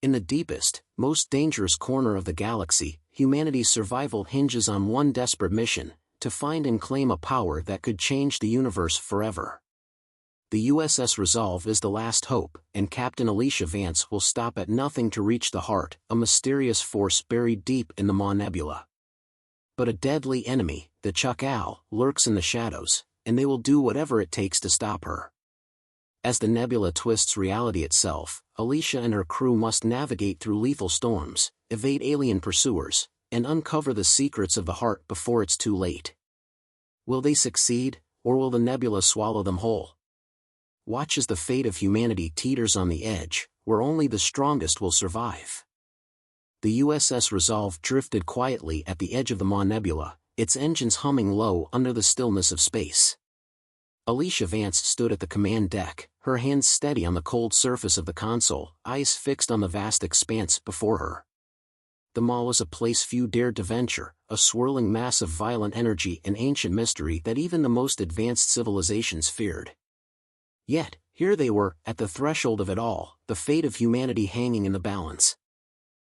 In the deepest, most dangerous corner of the galaxy, humanity's survival hinges on one desperate mission: to find and claim a power that could change the universe forever. The USS Resolve is the last hope, and Captain Elysia Vance will stop at nothing to reach the heart, a mysterious force buried deep in the Maw Nebula. But a deadly enemy, the Chak'al, lurks in the shadows, and they will do whatever it takes to stop her. As the nebula twists reality itself, Elysia and her crew must navigate through lethal storms, evade alien pursuers, and uncover the secrets of the heart before it's too late. Will they succeed, or will the nebula swallow them whole? Watch as the fate of humanity teeters on the edge, where only the strongest will survive. The USS Resolve drifted quietly at the edge of the Maw Nebula, its engines humming low under the stillness of space. Elysia Vance stood at the command deck, her hands steady on the cold surface of the console, eyes fixed on the vast expanse before her. The Maw was a place few dared to venture, a swirling mass of violent energy and ancient mystery that even the most advanced civilizations feared. Yet, here they were, at the threshold of it all, the fate of humanity hanging in the balance.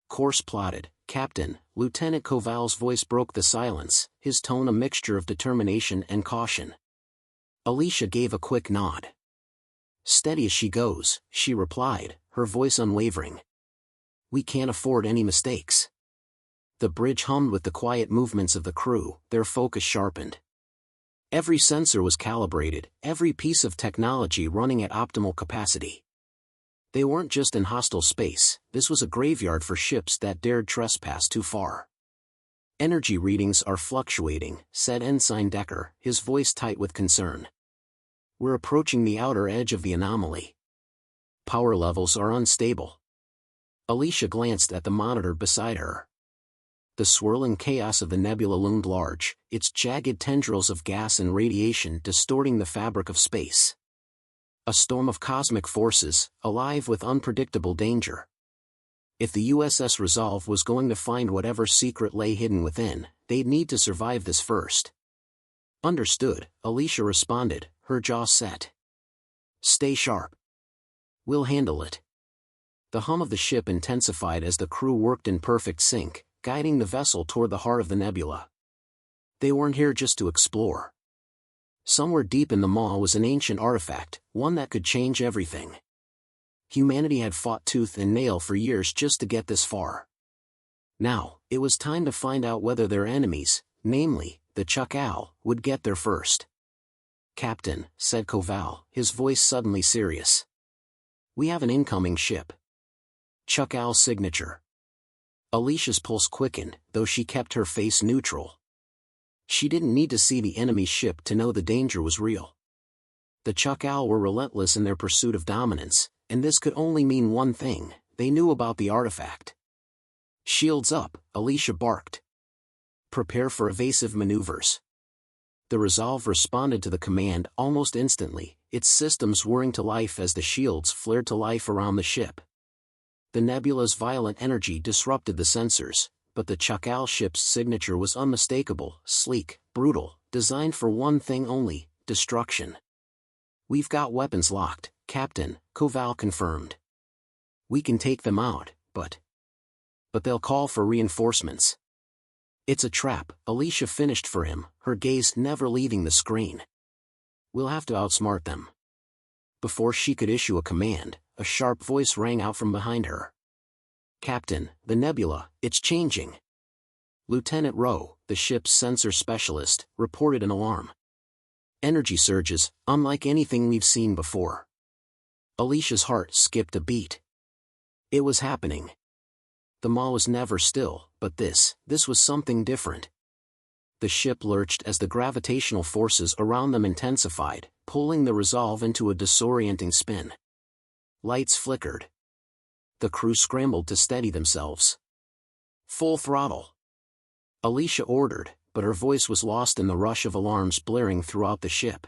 Course plotted, Captain. Lieutenant Chak'al's voice broke the silence, his tone a mixture of determination and caution. Elysia gave a quick nod. "Steady as she goes," she replied, her voice unwavering. "We can't afford any mistakes." The bridge hummed with the quiet movements of the crew, their focus sharpened. Every sensor was calibrated, every piece of technology running at optimal capacity. They weren't just in hostile space, this was a graveyard for ships that dared trespass too far. "Energy readings are fluctuating," said Ensign Decker, his voice tight with concern. "We're approaching the outer edge of the anomaly. Power levels are unstable." Elysia glanced at the monitor beside her. The swirling chaos of the nebula loomed large, its jagged tendrils of gas and radiation distorting the fabric of space. A storm of cosmic forces, alive with unpredictable danger. If the USS Resolve was going to find whatever secret lay hidden within, they'd need to survive this first. "Understood," Elysia responded, her jaw set. "Stay sharp. We'll handle it." The hum of the ship intensified as the crew worked in perfect sync, guiding the vessel toward the heart of the nebula. They weren't here just to explore. Somewhere deep in the Maw was an ancient artifact, one that could change everything. Humanity had fought tooth and nail for years just to get this far. Now, it was time to find out whether their enemies, namely, the Chak'al, would get there first. "Captain," said Chak'al, his voice suddenly serious. "We have an incoming ship." Chak'al's signature. Alicia's pulse quickened, though she kept her face neutral. She didn't need to see the enemy's ship to know the danger was real. The Chak'al were relentless in their pursuit of dominance, and this could only mean one thing: they knew about the artifact. "Shields up," Elysia barked. "Prepare for evasive maneuvers." The Resolve responded to the command almost instantly, its systems whirring to life as the shields flared to life around the ship. The nebula's violent energy disrupted the sensors, but the Chak'al ship's signature was unmistakable, sleek, brutal, designed for one thing only: destruction. "We've got weapons locked, Captain," Chak'al confirmed. "We can take them out, but they'll call for reinforcements." "It's a trap," Elysia finished for him, her gaze never leaving the screen. "We'll have to outsmart them." Before she could issue a command, a sharp voice rang out from behind her. "Captain, the nebula, it's changing." Lieutenant Rowe, the ship's sensor specialist, reported an alarm. "Energy surges, unlike anything we've seen before." Alicia's heart skipped a beat. It was happening. The Maw was never still, but this was something different. The ship lurched as the gravitational forces around them intensified, pulling the Resolve into a disorienting spin. Lights flickered. The crew scrambled to steady themselves. "Full throttle," Elysia ordered, but her voice was lost in the rush of alarms blaring throughout the ship.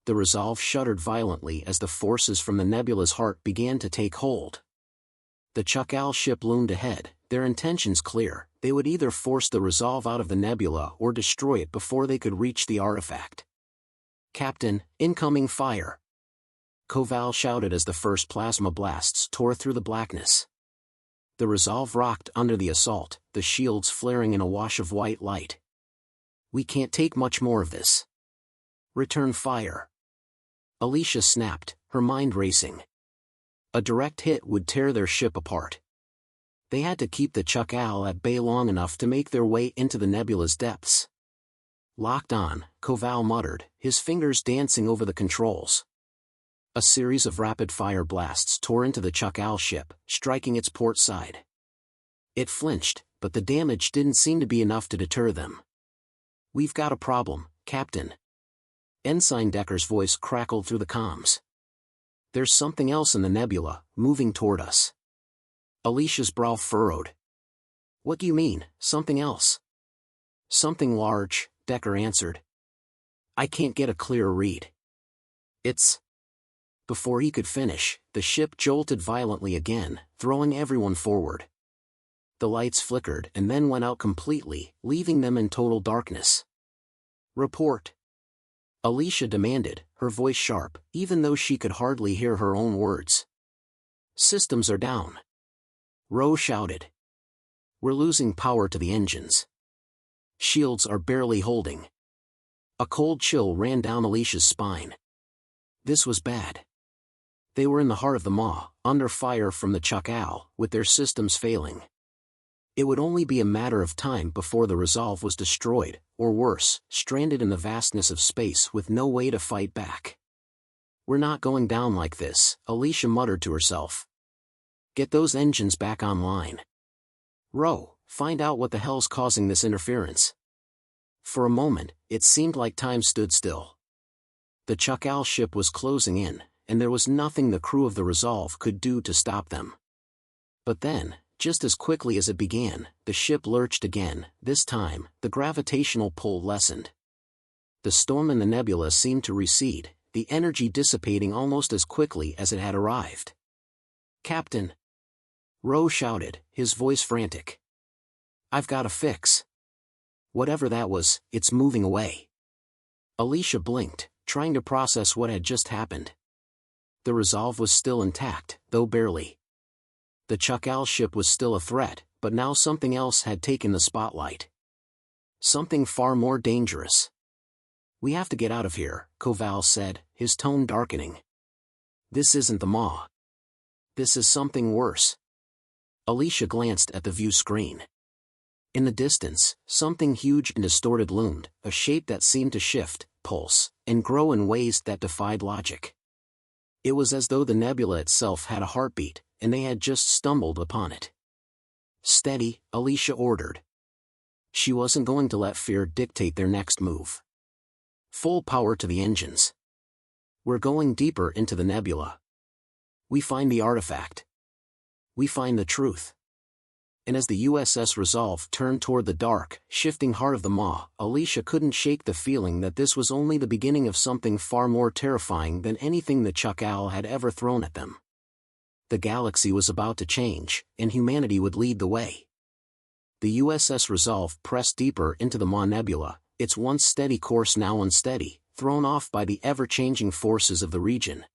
The Resolve shuddered violently as the forces from the nebula's heart began to take hold. The Chak'al ship loomed ahead, their intentions clear: they would either force the Resolve out of the nebula or destroy it before they could reach the artifact. "Captain, incoming fire!" Chak'al shouted as the first plasma blasts tore through the blackness. The Resolve rocked under the assault, the shields flaring in a wash of white light. "We can't take much more of this. Return fire." Elysia snapped, her mind racing. A direct hit would tear their ship apart. They had to keep the Chak'al at bay long enough to make their way into the nebula's depths. "Locked on," Chak'al muttered, his fingers dancing over the controls. A series of rapid-fire blasts tore into the Chak'al ship, striking its port side. It flinched, but the damage didn't seem to be enough to deter them. "We've got a problem, Captain." Ensign Decker's voice crackled through the comms. "There's something else in the nebula, moving toward us." Alicia's brow furrowed. "What do you mean, something else?" "Something large," Decker answered. "I can't get a clear read. It's—" Before he could finish, the ship jolted violently again, throwing everyone forward. The lights flickered and then went out completely, leaving them in total darkness. "Report," Elysia demanded, her voice sharp, even though she could hardly hear her own words. "Systems are down," Ro shouted. "We're losing power to the engines. Shields are barely holding." A cold chill ran down Alicia's spine. This was bad. They were in the heart of the Maw, under fire from the Chak'al, with their systems failing. It would only be a matter of time before the Resolve was destroyed, or worse, stranded in the vastness of space with no way to fight back. "We're not going down like this," Elysia muttered to herself. "Get those engines back online. Ro, find out what the hell's causing this interference." For a moment, it seemed like time stood still. The Chak'al ship was closing in, and there was nothing the crew of the Resolve could do to stop them. But then, just as quickly as it began, the ship lurched again. This time, the gravitational pull lessened. The storm in the nebula seemed to recede, the energy dissipating almost as quickly as it had arrived. "Captain!" Ro shouted, his voice frantic. "I've got a fix. Whatever that was, it's moving away." Elysia blinked, trying to process what had just happened. The Resolve was still intact, though barely. The Chak'al ship was still a threat, but now something else had taken the spotlight. Something far more dangerous. "We have to get out of here," Chak'al said, his tone darkening. "This isn't the Maw. This is something worse." Elysia glanced at the view screen. In the distance, something huge and distorted loomed, a shape that seemed to shift, pulse, and grow in ways that defied logic. It was as though the nebula itself had a heartbeat, and they had just stumbled upon it. "Steady," Elysia ordered. She wasn't going to let fear dictate their next move. "Full power to the engines. We're going deeper into the nebula. We find the artifact. We find the truth." And as the USS Resolve turned toward the dark, shifting heart of the Maw, Elysia couldn't shake the feeling that this was only the beginning of something far more terrifying than anything the Chak'al had ever thrown at them. The galaxy was about to change, and humanity would lead the way. The USS Resolve pressed deeper into the Maw Nebula, its once steady course now unsteady, thrown off by the ever-changing forces of the region.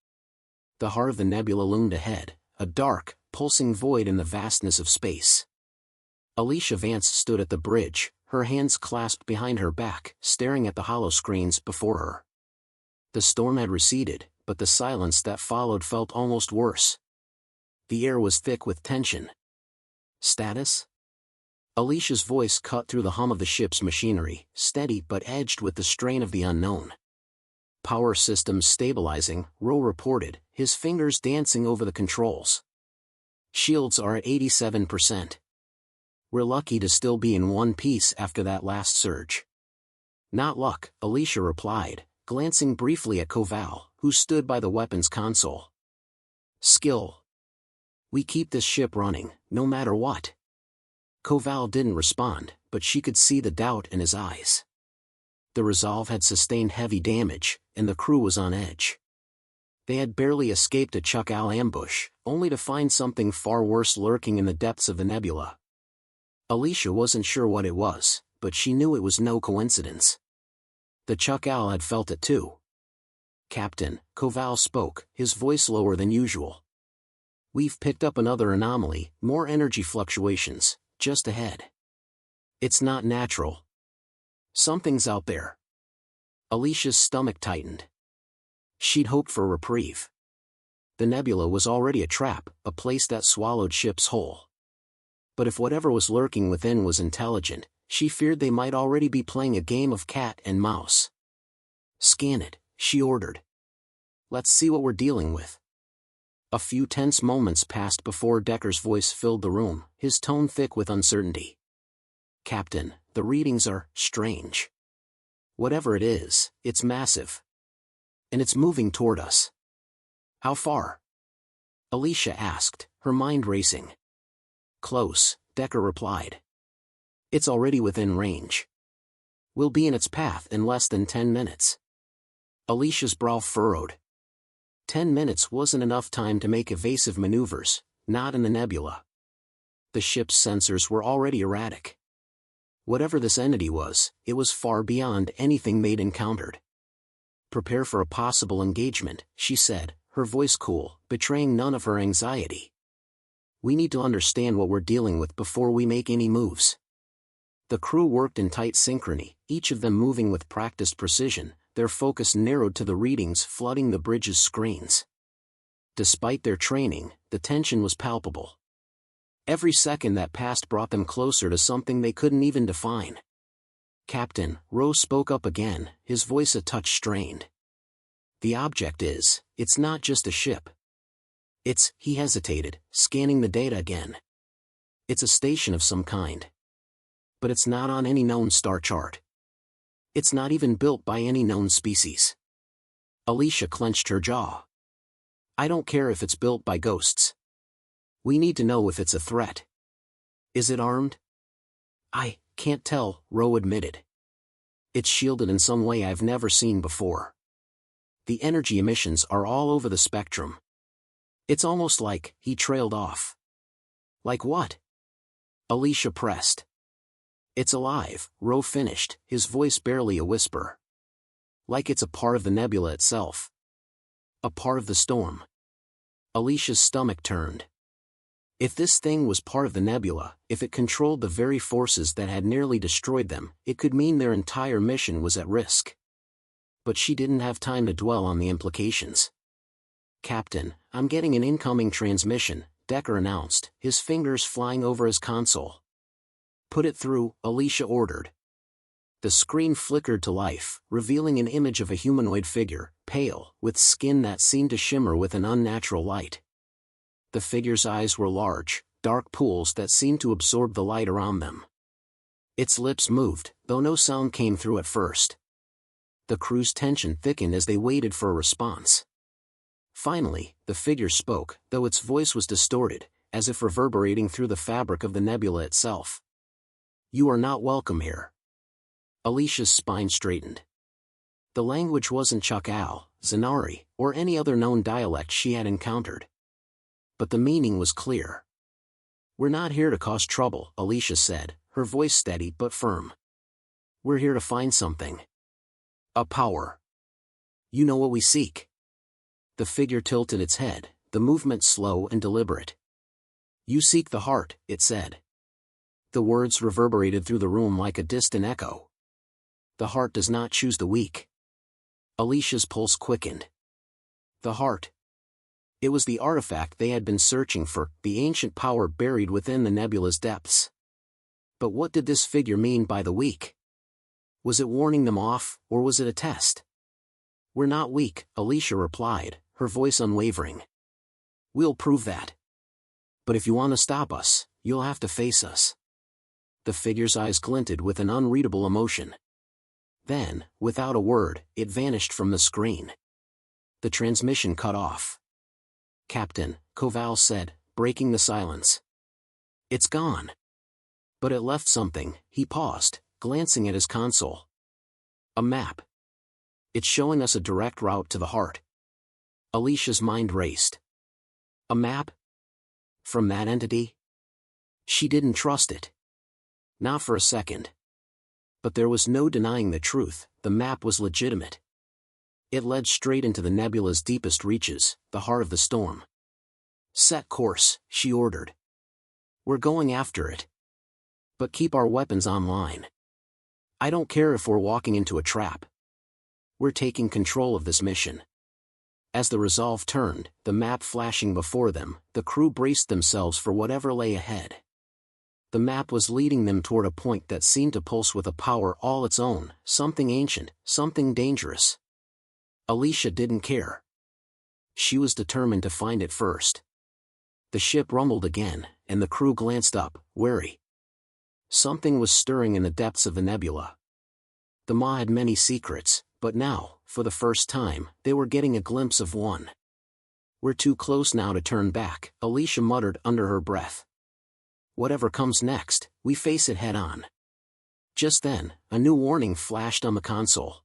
The heart of the nebula loomed ahead, a dark, pulsing void in the vastness of space. Elysia Vance stood at the bridge, her hands clasped behind her back, staring at the hollow screens before her. The storm had receded, but the silence that followed felt almost worse. The air was thick with tension. "Status?" Alicia's voice cut through the hum of the ship's machinery, steady but edged with the strain of the unknown. "Power systems stabilizing," Ro reported, his fingers dancing over the controls. "Shields are at 87%. We're lucky to still be in one piece after that last surge." "Not luck," Elysia replied, glancing briefly at Chak'al, who stood by the weapons console. "Skill. We keep this ship running, no matter what." Chak'al didn't respond, but she could see the doubt in his eyes. The Resolve had sustained heavy damage, and the crew was on edge. They had barely escaped a Chak'al ambush, only to find something far worse lurking in the depths of the nebula. Elysia wasn't sure what it was, but she knew it was no coincidence. The Chak'al had felt it too. "Captain," Chak'al spoke, his voice lower than usual. We've picked up another anomaly, more energy fluctuations, just ahead. It's not natural. Something's out there. Elysia's stomach tightened. She'd hoped for a reprieve. The nebula was already a trap, a place that swallowed ships whole. But if whatever was lurking within was intelligent, she feared they might already be playing a game of cat and mouse. Scan it, she ordered. Let's see what we're dealing with. A few tense moments passed before Decker's voice filled the room, his tone thick with uncertainty. Captain, the readings are strange. Whatever it is, it's massive. And it's moving toward us. How far? Elysia asked, her mind racing. Close, Decker replied. It's already within range. We'll be in its path in less than 10 minutes. Elysia's brow furrowed. 10 minutes wasn't enough time to make evasive maneuvers, not in the nebula. The ship's sensors were already erratic. Whatever this entity was, it was far beyond anything they'd encountered. Prepare for a possible engagement, she said, her voice cool, betraying none of her anxiety. We need to understand what we're dealing with before we make any moves. The crew worked in tight synchrony, each of them moving with practiced precision, their focus narrowed to the readings flooding the bridge's screens. Despite their training, the tension was palpable. Every second that passed brought them closer to something they couldn't even define. Captain, Rose spoke up again, his voice a touch strained. The object is, it's not just a ship. He hesitated, scanning the data again. It's a station of some kind. But it's not on any known star chart. It's not even built by any known species. Elysia clenched her jaw. I don't care if it's built by ghosts. We need to know if it's a threat. Is it armed? I can't tell, Ro admitted. It's shielded in some way I've never seen before. The energy emissions are all over the spectrum. It's almost like, he trailed off. Like what? Elysia pressed. It's alive, Ro finished, his voice barely a whisper. Like it's a part of the nebula itself. A part of the storm. Elysia's stomach turned. If this thing was part of the nebula, if it controlled the very forces that had nearly destroyed them, it could mean their entire mission was at risk. But she didn't have time to dwell on the implications. Captain, I'm getting an incoming transmission, Decker announced, his fingers flying over his console. Put it through, Elysia ordered. The screen flickered to life, revealing an image of a humanoid figure, pale, with skin that seemed to shimmer with an unnatural light. The figure's eyes were large, dark pools that seemed to absorb the light around them. Its lips moved, though no sound came through at first. The crew's tension thickened as they waited for a response. Finally, the figure spoke, though its voice was distorted, as if reverberating through the fabric of the nebula itself. You are not welcome here. Elysia's spine straightened. The language wasn't Chak'al, Zanari, or any other known dialect she had encountered. But the meaning was clear. We're not here to cause trouble, Elysia said, her voice steady but firm. We're here to find something. A power. You know what we seek. The figure tilted its head, the movement slow and deliberate. You seek the heart, it said. The words reverberated through the room like a distant echo. The heart does not choose the weak. Elysia's pulse quickened. The heart. It was the artifact they had been searching for, the ancient power buried within the nebula's depths. But what did this figure mean by the weak? Was it warning them off, or was it a test? We're not weak, Elysia replied, her voice unwavering. We'll prove that. But if you want to stop us, you'll have to face us. The figure's eyes glinted with an unreadable emotion. Then, without a word, it vanished from the screen. The transmission cut off. Captain, Koval said, breaking the silence. It's gone. But it left something, he paused, glancing at his console. A map. It's showing us a direct route to the heart. Elysia's mind raced. A map? From that entity? She didn't trust it. Not for a second. But there was no denying the truth, the map was legitimate. It led straight into the nebula's deepest reaches, the heart of the storm. Set course, she ordered. We're going after it. But keep our weapons online. I don't care if we're walking into a trap. We're taking control of this mission. As the Resolve turned, the map flashing before them, the crew braced themselves for whatever lay ahead. The map was leading them toward a point that seemed to pulse with a power all its own, something ancient, something dangerous. Elysia didn't care. She was determined to find it first. The ship rumbled again, and the crew glanced up, wary. Something was stirring in the depths of the nebula. The Maw had many secrets, but now, for the first time, they were getting a glimpse of one. We're too close now to turn back, Elysia muttered under her breath. Whatever comes next, we face it head-on. Just then, a new warning flashed on the console.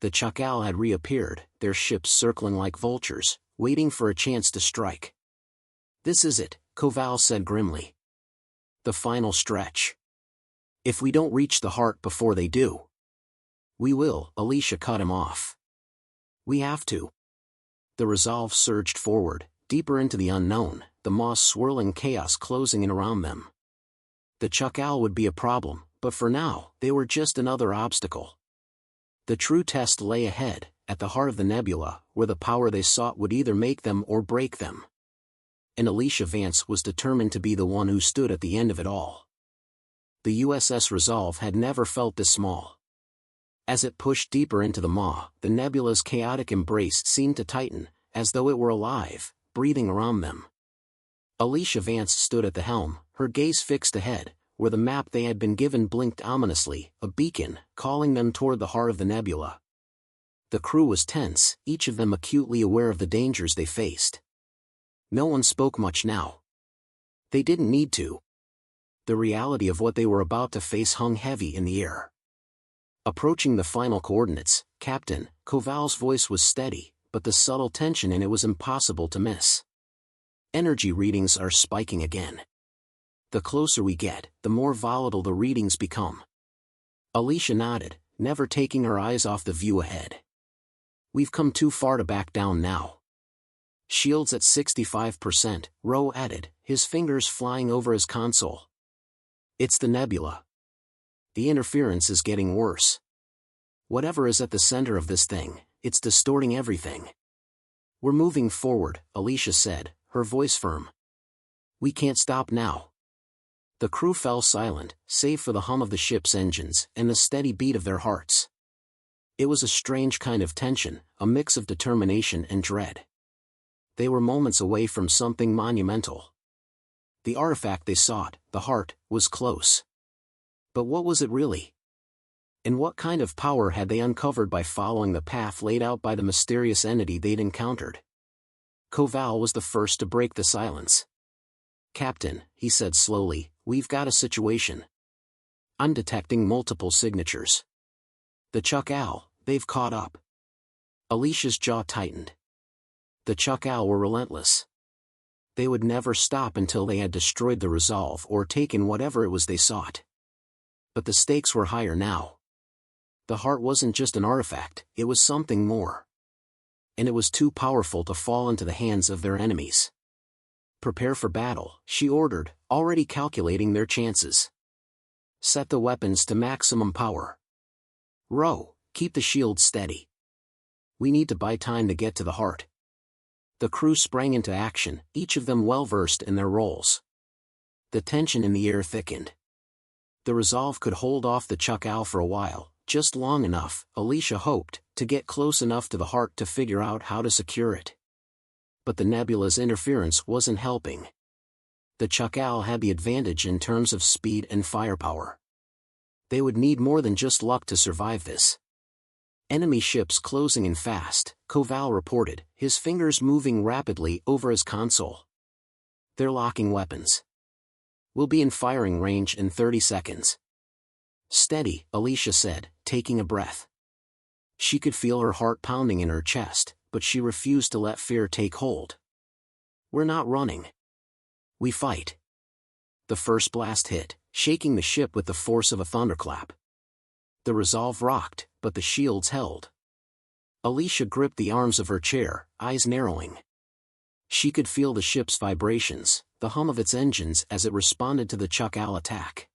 The Chak'al had reappeared, their ships circling like vultures, waiting for a chance to strike. This is it, Chak'al said grimly. The final stretch. If we don't reach the heart before they do. We will, Elysia cut him off. We have to. The Resolve surged forward, deeper into the unknown, the Maw's swirling chaos closing in around them. The Chak'al would be a problem, but for now, they were just another obstacle. The true test lay ahead, at the heart of the nebula, where the power they sought would either make them or break them. And Elysia Vance was determined to be the one who stood at the end of it all. The USS Resolve had never felt this small. As it pushed deeper into the Maw, the nebula's chaotic embrace seemed to tighten, as though it were alive, breathing around them. Elysia Vance stood at the helm, her gaze fixed ahead, where the map they had been given blinked ominously, a beacon, calling them toward the heart of the nebula. The crew was tense, each of them acutely aware of the dangers they faced. No one spoke much now. They didn't need to. The reality of what they were about to face hung heavy in the air. Approaching the final coordinates, Captain, Chak'al's voice was steady, but the subtle tension in it was impossible to miss. Energy readings are spiking again. The closer we get, the more volatile the readings become. Elysia nodded, never taking her eyes off the view ahead. We've come too far to back down now. Shields at 65%, Rowe added, his fingers flying over his console. It's the nebula. The interference is getting worse. Whatever is at the center of this thing, it's distorting everything. We're moving forward, Elysia said, her voice firm. We can't stop now. The crew fell silent, save for the hum of the ship's engines and the steady beat of their hearts. It was a strange kind of tension, a mix of determination and dread. They were moments away from something monumental. The artifact they sought, the heart, was close. But what was it really? And what kind of power had they uncovered by following the path laid out by the mysterious entity they'd encountered? Chak'al was the first to break the silence. Captain, he said slowly, we've got a situation. I'm detecting multiple signatures. The Chak'al, they've caught up. Elysia's jaw tightened. The Chak'al were relentless. They would never stop until they had destroyed the Resolve or taken whatever it was they sought. But the stakes were higher now. The heart wasn't just an artifact, it was something more. And it was too powerful to fall into the hands of their enemies. Prepare for battle, she ordered, already calculating their chances. Set the weapons to maximum power. Row, keep the shields steady. We need to buy time to get to the heart. The crew sprang into action, each of them well versed in their roles. The tension in the air thickened. The Resolve could hold off the Chak'al for a while, just long enough, Elysia hoped, to get close enough to the heart to figure out how to secure it. But the nebula's interference wasn't helping. The Chak'al had the advantage in terms of speed and firepower. They would need more than just luck to survive this. Enemy ships closing in fast, Chak'al reported, his fingers moving rapidly over his console. They're locking weapons. We'll be in firing range in 30 seconds. Steady, Elysia said, taking a breath. She could feel her heart pounding in her chest, but she refused to let fear take hold. We're not running. We fight. The first blast hit, shaking the ship with the force of a thunderclap. The Resolve rocked, but the shields held. Elysia gripped the arms of her chair, eyes narrowing. She could feel the ship's vibrations, the hum of its engines as it responded to the Chak'al attack.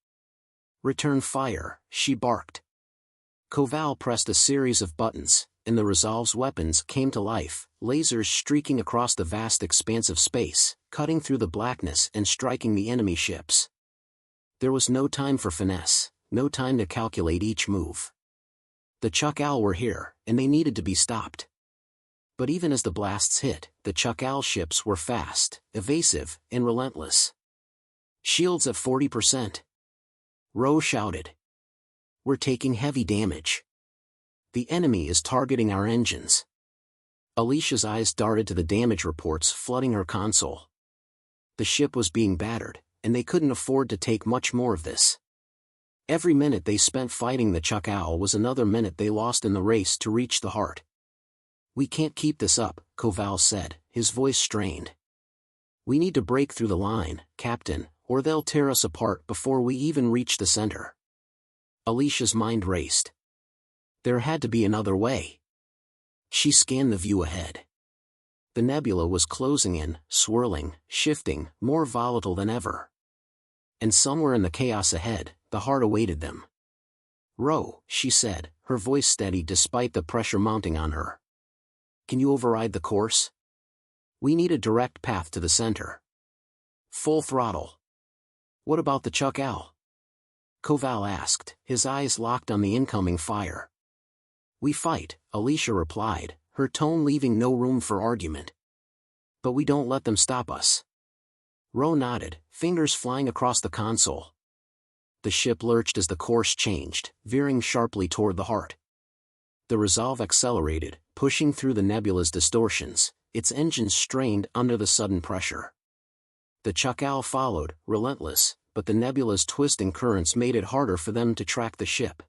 "Return fire," she barked. Chak'al pressed a series of buttons, and the Resolve's weapons came to life, lasers streaking across the vast expanse of space, cutting through the blackness and striking the enemy ships. There was no time for finesse, no time to calculate each move. The Chak'al were here, and they needed to be stopped. But even as the blasts hit, the Chak'al ships were fast, evasive, and relentless. "Shields at 40%. Ro shouted. "We're taking heavy damage. The enemy is targeting our engines." Elysia's eyes darted to the damage reports flooding her console. The ship was being battered, and they couldn't afford to take much more of this. Every minute they spent fighting the Chak'al was another minute they lost in the race to reach the heart. "We can't keep this up," Chak'al said, his voice strained. "We need to break through the line, Captain, or they'll tear us apart before we even reach the center." Elysia's mind raced. There had to be another way. She scanned the view ahead. The nebula was closing in, swirling, shifting, more volatile than ever. And somewhere in the chaos ahead, the heart awaited them. "Ro," she said, her voice steady despite the pressure mounting on her. "Can you override the course? We need a direct path to the center. Full throttle." "What about the Chak'al?" Chak'al asked, his eyes locked on the incoming fire. "We fight," Elysia replied, her tone leaving no room for argument. "But we don't let them stop us." Ro nodded, fingers flying across the console. The ship lurched as the course changed, veering sharply toward the heart. The Resolve accelerated, pushing through the nebula's distortions, its engines strained under the sudden pressure. The Chak'al followed, relentless, but the nebula's twisting currents made it harder for them to track the ship.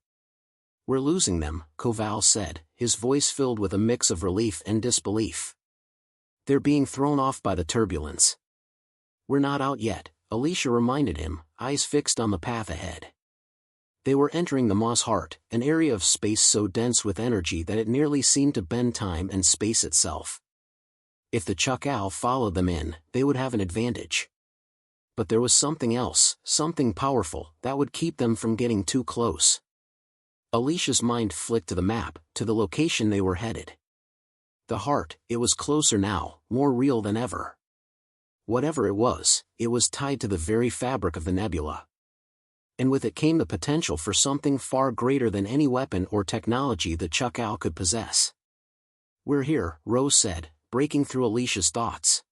"We're losing them," Chak'al said, his voice filled with a mix of relief and disbelief. "They're being thrown off by the turbulence." "We're not out yet," Elysia reminded him, eyes fixed on the path ahead. They were entering the Maw's heart, an area of space so dense with energy that it nearly seemed to bend time and space itself. If the Chak'al followed them in, they would have an advantage. But there was something else, something powerful, that would keep them from getting too close. Elysia's mind flicked to the map, to the location they were headed. The heart, it was closer now, more real than ever. Whatever it was tied to the very fabric of the nebula. And with it came the potential for something far greater than any weapon or technology the Chak'al could possess. "We're here," Ro said, breaking through Elysia's thoughts.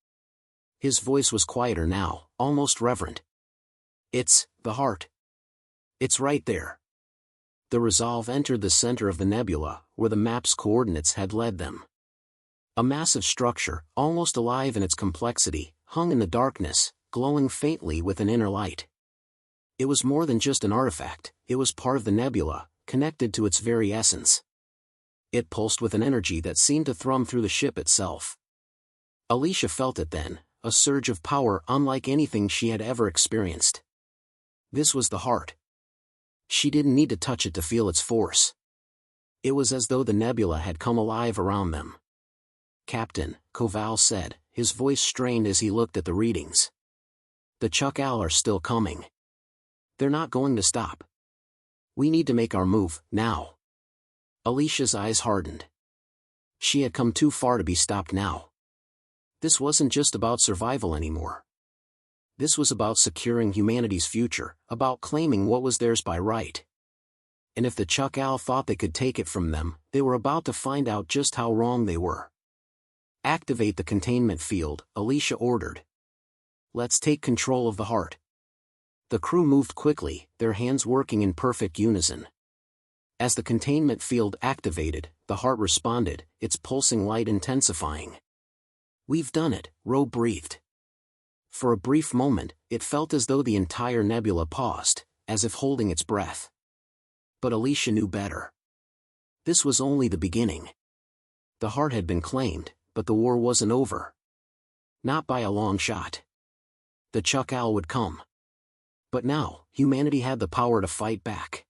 His voice was quieter now, almost reverent. "It's the heart. It's right there." The Resolve entered the center of the nebula, where the map's coordinates had led them. A massive structure, almost alive in its complexity, hung in the darkness, glowing faintly with an inner light. It was more than just an artifact, it was part of the nebula, connected to its very essence. It pulsed with an energy that seemed to thrum through the ship itself. Elysia felt it then, a surge of power unlike anything she had ever experienced. This was the heart. She didn't need to touch it to feel its force. It was as though the nebula had come alive around them. "Captain," Chak'al said, his voice strained as he looked at the readings. "The Chak'al are still coming. They're not going to stop. We need to make our move, now." Elysia's eyes hardened. She had come too far to be stopped now. This wasn't just about survival anymore. This was about securing humanity's future, about claiming what was theirs by right. And if the Chak'al thought they could take it from them, they were about to find out just how wrong they were. "Activate the containment field," Elysia ordered. "Let's take control of the heart." The crew moved quickly, their hands working in perfect unison. As the containment field activated, the heart responded, its pulsing light intensifying. "We've done it," Ro breathed. For a brief moment, it felt as though the entire nebula paused, as if holding its breath. But Elysia knew better. This was only the beginning. The heart had been claimed, but the war wasn't over. Not by a long shot. The Chak'al would come. But now, humanity had the power to fight back.